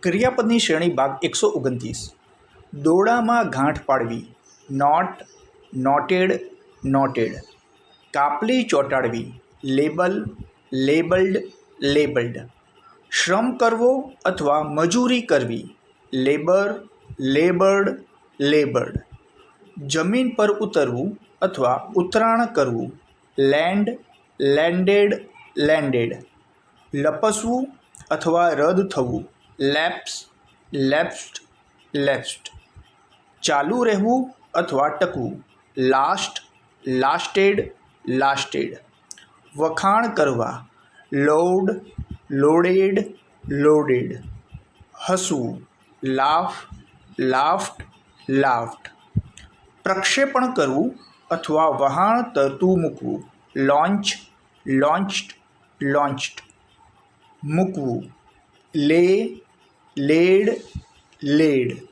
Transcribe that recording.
ક્રિયાપદની શ્રેણી ભાગ 129. દોરડામાં ગાંઠ પાડવી, નોટ, નોટેડ, નોટેડ. કાપલી ચોંટાડવી, લેબલ, લેબલ્ડ, લેબલ્ડ. શ્રમ કરવો અથવા મજૂરી કરવી, લેબર, લેબર્ડ, લેબર્ડ. જમીન પર ઉતરવું અથવા ઉતરાણ કરવું, લેન્ડ, લેન્ડેડ, લેન્ડેડ. લપસવું અથવા રદ થવું, લેપ્સ, લેપ્સ્ડ, લેપ્સ્ડ. ચાલુ રહેવું અથવા ટકવું, લાસ્ટ, લાસ્ટેડ, લાસ્ટેડ. વખાણ કરવા, લોડ, લોડેડ, લોડેડ. હસવું, લાફ, લાફ્ડ, લાફ્ડ. પ્રક્ષેપણ કરવું અથવા વહાણ તરતું મૂકવું, લોન્ચ, લોન્ચ્ડ, લોન્ચ્ડ. મૂકવું, લે, લેડ, લેડ.